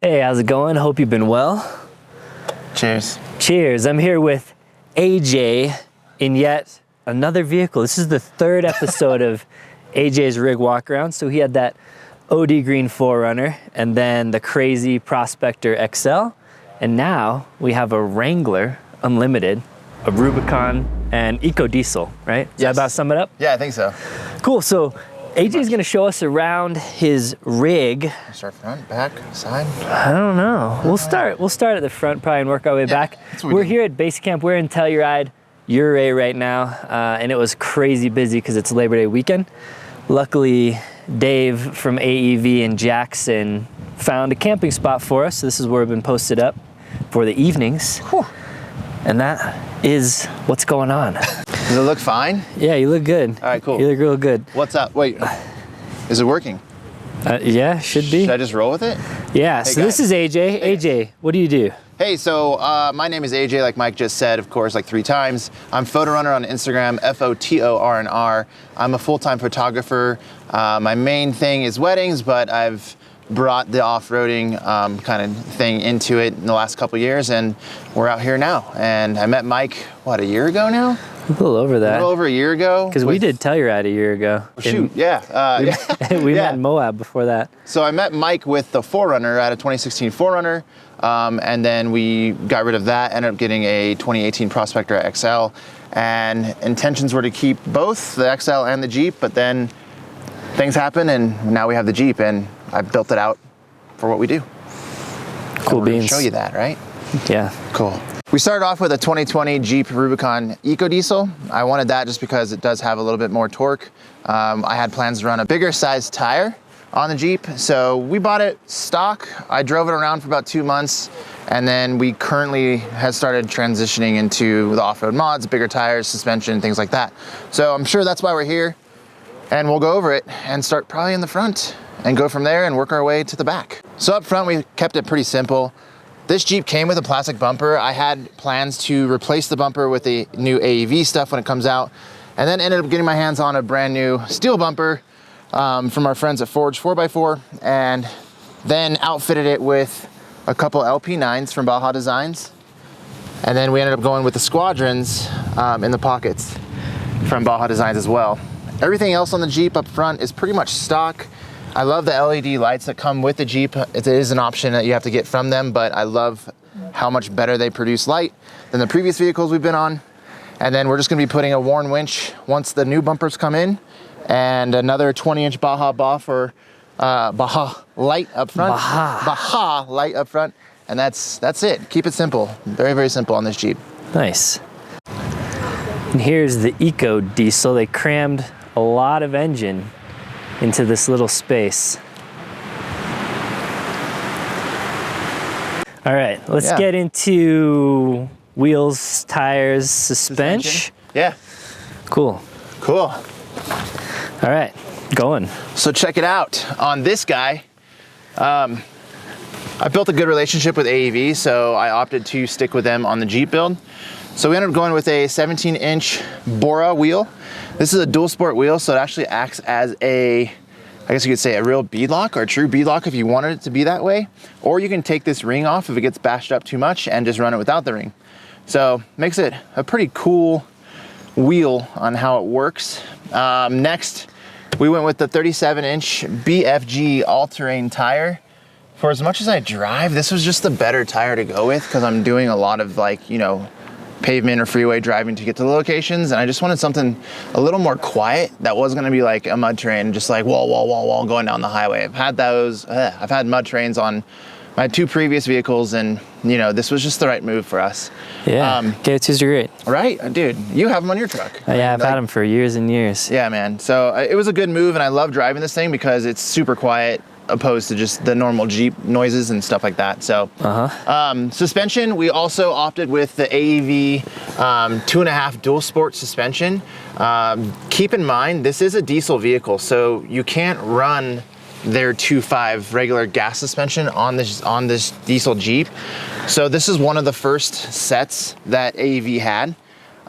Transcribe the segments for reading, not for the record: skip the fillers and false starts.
Hey, how's it going? Hope you've been well. Cheers. Cheers. I'm here with AJ in yet another vehicle. This is the third episode of AJ's rig walk around. So he had that OD green 4Runner and then the crazy Prospector XL. And now we have a Wrangler Unlimited, a Rubicon, and Ecodiesel, right? Does that about sum it up? Yeah, I think so. Cool. So AJ's gonna show us around his rig. Start front, back, side? I don't know. We'll start at the front probably and work our way back. We're here at base camp. We're in TELLURIDE, Uray right now, and it was crazy busy because it's Labor Day weekend. Luckily, Dave from AEV and Jackson found a camping spot for us. So this is where we've been posted up for the evenings. Whew. And that is what's going on. Does it look fine? Yeah, you look good. All right, cool. You look real good. What's up? Wait, is it working? Yeah, should be. Should I just roll with it? Yeah, hey, so guys. This is AJ. Hey. AJ, what do you do? Hey, so my name is AJ, like Mike just said, of course, like 3 times. I'm Photo Runner on Instagram, FOTORNR. I'm a full-time photographer. My main thing is weddings, but I've brought the off-roading kind of thing into it in the last couple years, and we're out here now. And I met Mike, what, a year ago now? A little over that. A little over a year ago. Because we did Telluride a year ago. Shoot, yeah. We met in Moab before that. So I met Mike with the 4Runner at a 2016 4Runner, and then we got rid of that, ended up getting a 2018 Prospector XL, and intentions were to keep both the XL and the Jeep, but then things happened, and now we have the Jeep, and I built it out for what we do. Cool beans. Show you that, right? Yeah. Cool. We started off with a 2020 Jeep Rubicon Ecodiesel. I wanted that just because it does have a little bit more torque. I had plans to run a bigger size tire on the Jeep, so we bought it stock. I drove it around for about 2 months, and then we currently have started transitioning into the off-road mods, bigger tires, suspension, things like that. So I'm sure that's why we're here, and we'll go over it and start probably in the front and go from there and work our way to the back. So up front, we kept it pretty simple. This Jeep came with a plastic bumper. I had plans to replace the bumper with the new AEV stuff when it comes out, and then ended up getting my hands on a brand new steel bumper from our friends at Forge 4x4, and then outfitted it with a couple LP9s from Baja Designs. And then we ended up going with the Squadrons in the pockets from Baja Designs as well. Everything else on the Jeep up front is pretty much stock. I love the LED lights that come with the Jeep. It is an option that you have to get from them, but I love how much better they produce light than the previous vehicles we've been on. And then we're just gonna be putting a Warn winch once the new bumpers come in, and another 20-inch Baja for Baja light up front. Baja light up front, and that's it. Keep it simple. Very, very simple on this Jeep. Nice. And here's the Ecodiesel. They crammed a lot of engine into this little space. All right, let's get into wheels, tires, suspension. Yeah. Cool. Cool. All right, going. So check it out. On this guy, I built a good relationship with AEV, so I opted to stick with them on the Jeep build. So we ended up going with a 17-inch Bora wheel. This is a dual sport wheel, so it actually acts as a, I guess you could say, a real beadlock or a true beadlock if you wanted it to be that way. Or you can take this ring off if it gets bashed up too much and just run it without the ring. So makes it a pretty cool wheel on how it works. Next, we went with the 37-inch BFG all-terrain tire. For as much as I drive, this was just the better tire to go with because I'm doing a lot of, like, you know, pavement or freeway driving to get to the locations, and I just wanted something a little more quiet that wasn't going to be like a mud train, just like wall going down the highway. I've had those. I've had mud trains on my 2 previous vehicles, and you know, this was just the right move for us. Yeah, K2s are great. Right, dude, you have them on your truck. Yeah, I've had them for years and years. Yeah, man. So it was a good move, and I love driving this thing because it's super quiet, opposed to just the normal Jeep noises and stuff like that. So suspension, we also opted with the AEV 2.5 dual sport suspension. Keep in mind, this is a diesel vehicle, so you can't run their 2.5 regular gas suspension on this diesel Jeep. So this is one of the first sets that AEV had,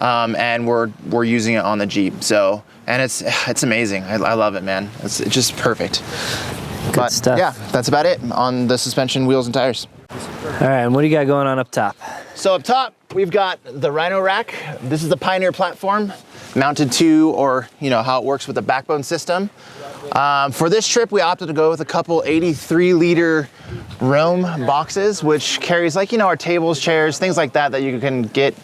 and we're using it on the Jeep. So, and it's amazing. I love it, man. It's just perfect. But stuff. yeah, that's about it on the suspension, wheels, and tires. All right, and what do you got going on up top? So up top, we've got the Rhino Rack. This is the Pioneer platform mounted to, or how it works with the backbone system. For this trip, we opted to go with a couple 83-liter Roam boxes, which carries our tables, chairs, things like that you can get,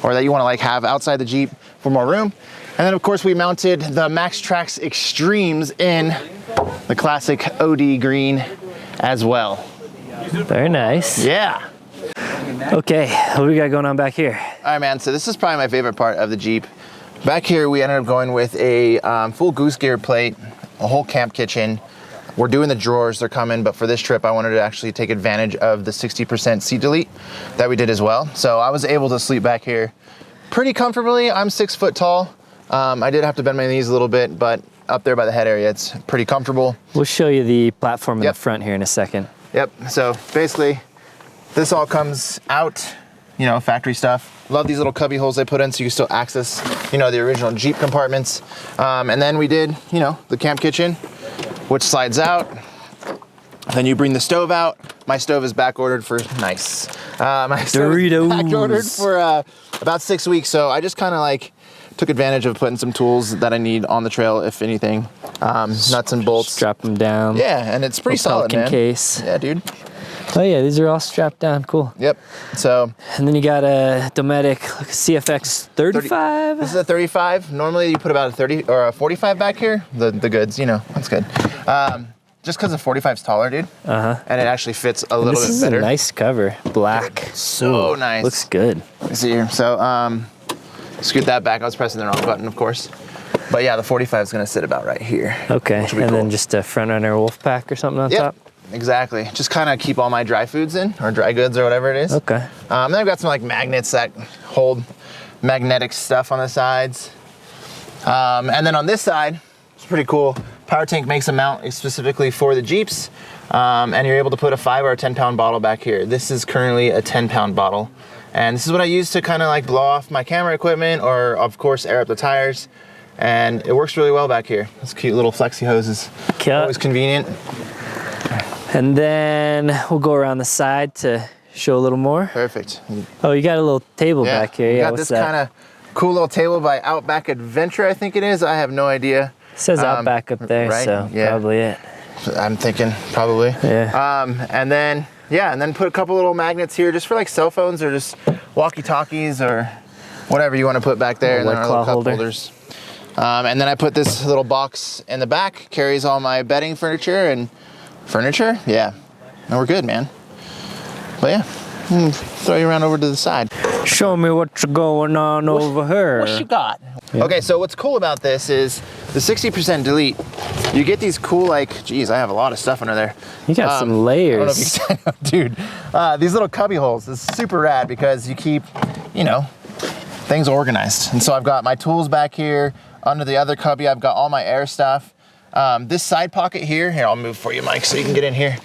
or that you want to have outside the Jeep for more room. And then of course we mounted the Max Trax Extremes in the classic OD green as well. Very nice. Yeah. Okay, what do we got going on back here? All right, man, so this is probably my favorite part of the Jeep. Back here, we ended up going with a full goose gear plate, a whole camp kitchen. We're doing the drawers, they're coming, but for this trip, I wanted to actually take advantage of the 60% seat delete that we did as well. So I was able to sleep back here pretty comfortably. I'm 6 foot tall. I did have to bend my knees a little bit, but up there by the head area, it's pretty comfortable. We'll show you the platform in the front here in a second. Yep, so basically, this all comes out, factory stuff. Love these little cubby holes they put in so you can still access, the original Jeep compartments. And then we did, the camp kitchen, which slides out. Then you bring the stove out. My stove is back ordered for, nice. My stove is back ordered for about 6 weeks. So I just kind of took advantage of putting some tools that I need on the trail, if anything. Nuts and bolts. Strap them down. Yeah, and it's pretty solid, man. Case. Yeah, dude. Oh yeah, these are all strapped down, cool. Yep, so. And then you got a Dometic CFX 35. This is a 35. Normally you put about a 30 or a 45 back here. The goods, that's good. Just because the 45's taller, dude. And it actually fits a little bit better. This is a nice cover, black. So nice. Looks good. Let's see here, so scoot that back. I was pressing the wrong button, of course. But yeah, the 45 is gonna sit about right here. Okay, and cool. Then just a front runner wolf pack or something on top? Exactly. Just kind of keep all my dry foods in, or dry goods, or whatever it is. Okay. Then I've got some magnets that hold magnetic stuff on the sides. And then on this side, it's pretty cool. Power Tank makes a mount specifically for the Jeeps, and you're able to put a 5 or a 10-pound bottle back here. This is currently a 10-pound bottle. And this is what I use to kind of blow off my camera equipment, or of course air up the tires. And it works really well back here. This cute little flexi hose is always convenient. And then we'll go around the side to show a little more. Perfect. Oh, you got a little table back here. Yeah, got this kind of cool little table by Outback Adventure, I think it is. I have no idea. It says Outback up there, right? So probably it. I'm thinking probably. Yeah. And then put a couple little magnets here just for cell phones or just walkie-talkies or whatever you want to put back there. And then our little cup holders. And then I put this little box in the back, carries all my bedding furniture and yeah. And we're good, man. But yeah, throw you around over to the side. Show me what's going on over here. What you got? Yeah. Okay, so what's cool about this is the 60% delete. You get these cool, geez, I have a lot of stuff under there. You got some layers. I don't know if you dude. These little cubby holes is super rad because you keep, things organized. And so I've got my tools back here. Under the other cubby, I've got all my air stuff. This side pocket here, I'll move for you, Mike, so you can get in here.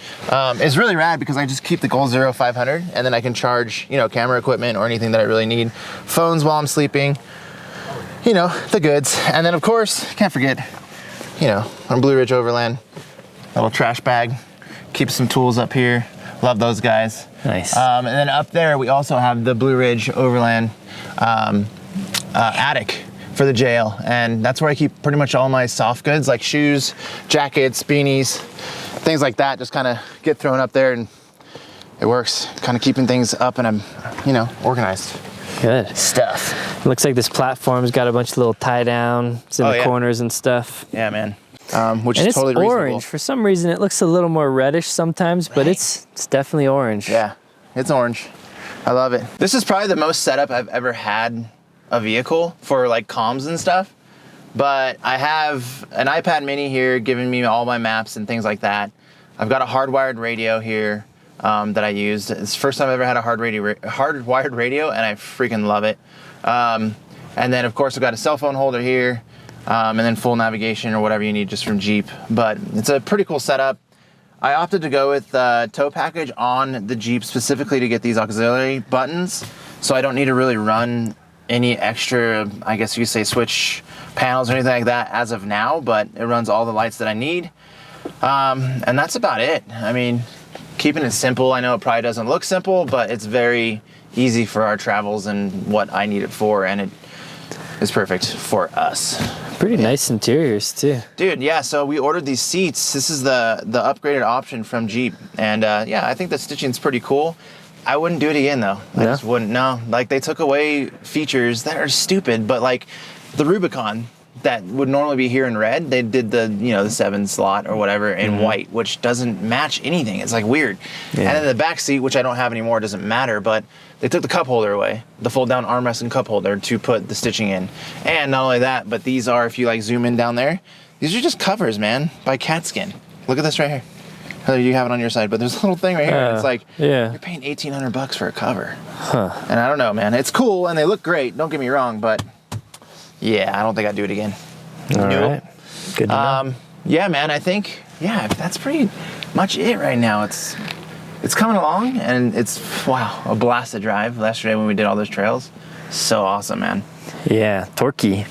Is really rad because I just keep the Goal Zero 500 and then I can charge, camera equipment or anything that I really need. Phones while I'm sleeping, the goods. And then of course, can't forget, on Blue Ridge Overland, a little trash bag, keep some tools up here. Love those guys. Nice. And then up there, we also have the Blue Ridge Overland attic for the jail, and that's where I keep pretty much all my soft goods like shoes, jackets, beanies, things like that. Just kind of get thrown up there, and it works. Kind of keeping things up and organized. Good stuff. Looks like this platform's got a bunch of little tie downs in the corners and stuff. Yeah, man. Which is totally reasonable. It's orange. For some reason, it looks a little more reddish sometimes, but it's definitely orange. Yeah, it's orange. I love it. This is probably the most setup I've ever had a vehicle for comms and stuff, but I have an iPad mini here giving me all my maps and things like that. I've got a hardwired radio here that I used. It's the first time I've ever had a hardwired radio, and I freaking love it. And then of course I've got a cell phone holder here, and then full navigation or whatever you need just from Jeep. But it's a pretty cool setup. I opted to go with the tow package on the Jeep specifically to get these auxiliary buttons, so I don't need to really run any extra, I guess you could say, switch panels or anything like that as of now, but it runs all the lights that I need. And that's about it. I mean, keeping it simple. I know it probably doesn't look simple, but it's very easy for our travels and what I need it for, and it is perfect for us. Pretty nice interiors too. Dude, yeah, so we ordered these seats. This is the upgraded option from Jeep. And yeah, I think the stitching's pretty cool. I wouldn't do it again though. I just wouldn't, no. Like they took away features that are stupid, but like the Rubicon that would normally be here in red, they did the, you know, the 7 slot or whatever in white, which doesn't match anything. It's like weird. And then the back seat, which I don't have anymore, doesn't matter, but they took the cup holder away, the fold down armrest and cup holder to put the stitching in. And not only that, but these are, if you like zoom in down there, these are just covers, man, by Catskin. Look at this right here. Heather, you have it on your side, but there's a little thing right here. It's like, you're paying $1,800 for a cover. And I don't know, man. It's cool and they look great, don't get me wrong, but yeah, I don't think I'd do it again. All right. Good to know. Yeah, man, I think, yeah, that's pretty much it right now. It's coming along, and it's, wow, a blast to drive. Yesterday when we did all those trails, so awesome, man. Yeah, torquey.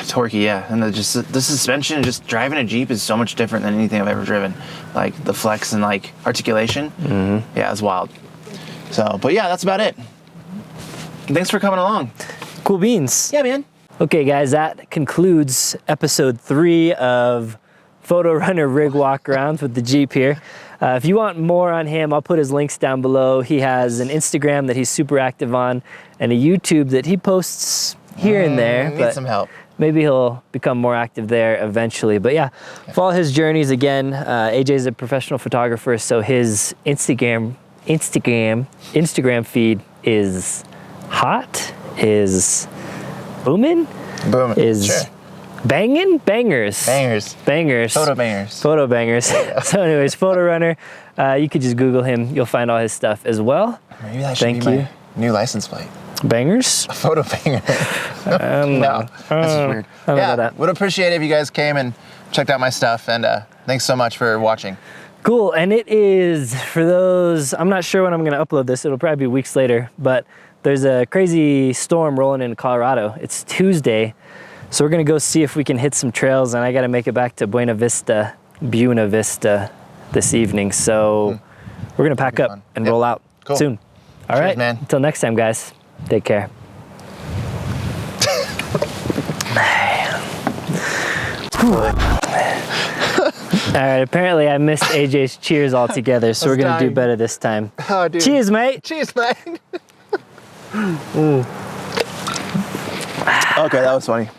Torquey, yeah. And the suspension, just driving a Jeep is so much different than anything I've ever driven. Like the flex and like articulation, yeah, it's wild. So, but yeah, that's about it. Thanks for coming along. Cool beans. Yeah, man. Okay, guys, that concludes episode 3 of Photo Runner Rig Walk Arounds with the Jeep here. If you want more on him, I'll put his links down below. He has an Instagram that he's super active on and a YouTube that he posts here and there. Need some help. Maybe he'll become more active there eventually. But yeah, follow his journeys again. AJ's a professional photographer, so his Instagram feed is hot, is booming, is sure. Bangers. Photo bangers. Photo bangers. So anyways, Photo Runner. You could just Google him. You'll find all his stuff as well. Maybe that should be my new license plate. Bangers? A photo banger. No, that's just weird. I don't know that. Would appreciate it if you guys came and checked out my stuff, and thanks so much for watching. Cool, and it is, for those, I'm not sure when I'm gonna upload this, it'll probably be weeks later, but there's a crazy storm rolling into Colorado. It's Tuesday, so we're gonna go see if we can hit some trails, and I gotta make it back to Buena Vista this evening. So we're gonna pack up and roll out soon. All right, man. Until next time, guys, take care. All right, apparently I missed AJ's cheers altogether, so we're gonna do better this time. Oh, dude. Cheers, mate. Cheers, mate. Okay, that was funny.